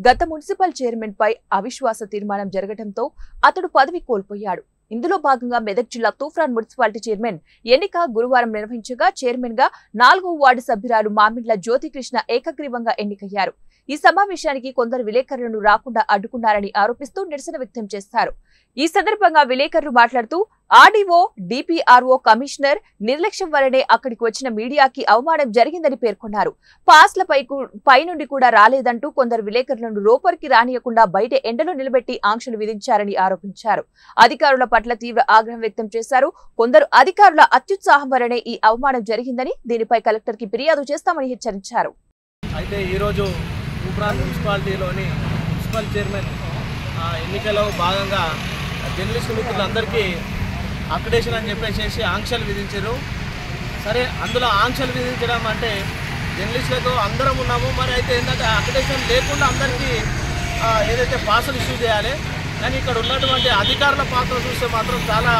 గత municipal chairman పై అవిశ్వాస తీర్మానం జరగడంతో అతడు పదవి కోల్పోయాడు. ఇందులో భాగంగా మెదక్ జిల్లా తూఫ్రాన్ మున్సిపాలిటీ చైర్మన్ ఎన్నిక గురువారం నిర్వహించగా చైర్మన్ గా 4వ వార్డు సభ్యురాలు మామిండ్ల జ్యోతికృష్ణ ఏకగ్రీవంగా ఎన్నికయ్యారు. ఈ సమావేశానికి కొందరు విలేకరులను రాకుండా అడ్డుకున్నారని ఆరోపిస్తూ నిరసన వ్యక్తం చేశారు. ఈ సందర్భంగా విలేకరులు మాట్లాడుతూ ఆర్డీఓ, డిపిఆర్ఓ, కమిషనర్ నిర్లక్ష్యం వల్లనే అక్కడికి వచ్చిన మీడియాకి అవమానం జరిగిందని పేర్కొన్నారు. పాస్ల పై నుండి కూడా రాలేదంటూ కొందరు విలేకరులను లోపలికి రానియకుండా బయట ఎండలో నిలబెట్టి ఆంక్షలు విధించారని ఆరోపించారు. అధికారుల పట్ల తీవ్ర ఆగ్రహం వ్యక్తం చేశారు. కొందరు అధికారుల అత్యుత్సాహం వల్లనే ఈ అవమానం జరిగిందని, దీనిపై కలెక్టర్ కి ఫిర్యాదు చేస్తామని హెచ్చరించారు. అయితే ఈరోజు తూఫ్రాన్ మున్సిపాలిటీలోని మున్సిపల్ చైర్మన్ ఎన్నికలో భాగంగా జర్నలిస్టు మిత్రులందరికీ అక్రిడేషన్ అని చెప్పేసి ఆంక్షలు విధించారు. సరే, అందులో ఆంక్షలు విధించడం అంటే జర్నలిస్టులకు అందరం ఉన్నాము, మరి అయితే ఏంటంటే అక్రిడేషన్ లేకుండా అందరికీ ఏదైతే పాసులు ఇష్యూ చేయాలి. కానీ ఇక్కడ ఉన్నటువంటి అధికారుల పాత్ర చూస్తే మాత్రం చాలా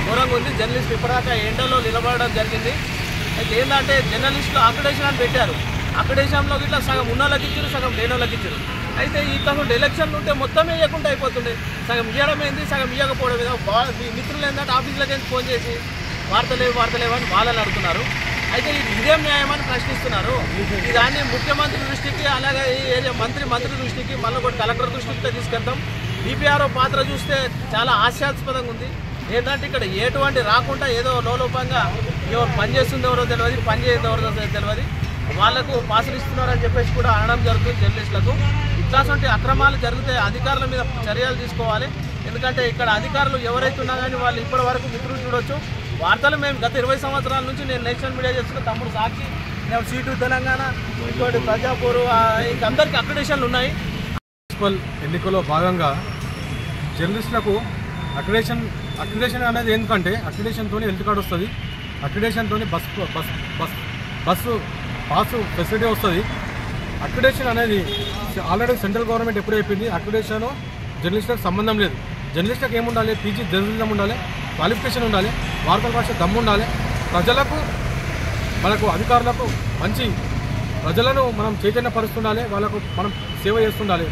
ఘోరంగా ఉంది. జర్నలిస్టులు ఇప్పటిదాకా ఎండలో నిలబడడం జరిగింది. అయితే ఏంటంటే జర్నలిస్టులు అక్రిడేషన్ అని పెట్టారు. అక్రిడేషన్లో ఇట్లా సగం ఉన్న వాళ్ళకి ఇచ్చారు, సగం లేని వాళ్ళకి ఇచ్చారు. అయితే ఈ కాకుండా ఎలక్షన్లు ఉంటే మొత్తమే ఇవ్వకుండా అయిపోతుంది. సగం ఇవ్వడం ఏంది, సగం ఇవ్వకపోవడం ఏదో. మీ మిత్రులు ఏంటంటే ఆఫీసులకి ఫోన్ చేసి వార్తలేవు అని వాళ్ళని అడుగుతున్నారు. అయితే ఇదేం న్యాయమని ప్రశ్నిస్తున్నారు. దాన్ని ముఖ్యమంత్రి దృష్టికి, అలాగే ఈ ఏరియా మంత్రి దృష్టికి, మళ్ళీ ఒకటి కలెక్టర్ దృష్టికి తీసుకెళ్తాం. డిపిఆర్ఓ పాత్ర చూస్తే చాలా హాస్యాస్పదంగా ఉంది. ఏంటంటే ఇక్కడ ఎటువంటి రాకుండా ఏదో లోలోపంగా ఎవరు పని చేస్తుందో ఎవరో తెలియదు, పని చేయదు ఎవరో తెలియదు, వాళ్లకు పాసులు ఇస్తున్నారని చెప్పేసి కూడా అనడం జరుగుతుంది. జర్నలిస్టులకు ఇట్లాంటి అక్రమాలు జరిగితే అధికారుల మీద చర్యలు తీసుకోవాలి. ఎందుకంటే ఇక్కడ అధికారులు ఎవరైతే ఉన్నా కానీ వాళ్ళు ఇప్పటి వరకు మిత్రులు చూడొచ్చు. వార్తలు మేము గత 20 సంవత్సరాల నుంచి నేను నేషనల్ మీడియా చేస్తున్న తమ్ముడు సాక్షి, నేను సీటు తెలంగాణ, ఇంకోటి ప్రజాపూర్, ఇంకందరికీ అక్రిడేషన్లు ఉన్నాయి. మున్సిపల్ ఎన్నికలో భాగంగా జర్నలిస్టులకు అక్రిడేషన్ అనేది ఎందుకంటే అక్రిడేషన్తో హెల్త్ కార్డు వస్తుంది, అక్రిడేషన్తో బస్సు పాసు ఫెసిలిటీ వస్తుంది. అక్రిడేషన్ అనేది ఆల్రెడీ సెంట్రల్ గవర్నమెంట్ ఎప్పుడు అయిపోయింది. అక్రిడేషన్ జర్నలిస్టులకు సంబంధం లేదు. జర్నలిస్టులకు ఏముండాలి, పీజీ జర్నలిజం ఉండాలి, క్వాలిఫికేషన్ ఉండాలి, వార్తల భాష దమ్ము ఉండాలి, ప్రజలకు మనకు అధికారులకు మంచి ప్రజలను మనం చైతన్యపరుస్తుండాలి, వాళ్ళకు మనం సేవ చేస్తుండాలి.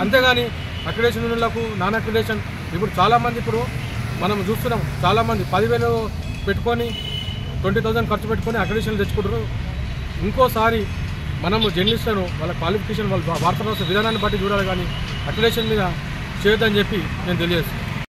అంతేగాని అక్రిడేషన్ ఉన్నలకు నాన్ అక్రిడేషన్ ఇప్పుడు చాలామంది ఇప్పుడు మనం చూస్తున్నాం. చాలామంది 10,000 పెట్టుకొని 20,000 ఖర్చు పెట్టుకొని అక్రిడేషన్లు తెచ్చుకుంటారు. ఇంకోసారి మనము జర్నలిస్టులను వాళ్ళ క్వాలిఫికేషన్, వాళ్ళ వార్తా విధానాన్ని బట్టి చూడాలి, కానీ అక్రిడేషన్ మీద చేయొద్దని చెప్పి నేను తెలియజేస్తున్నాను.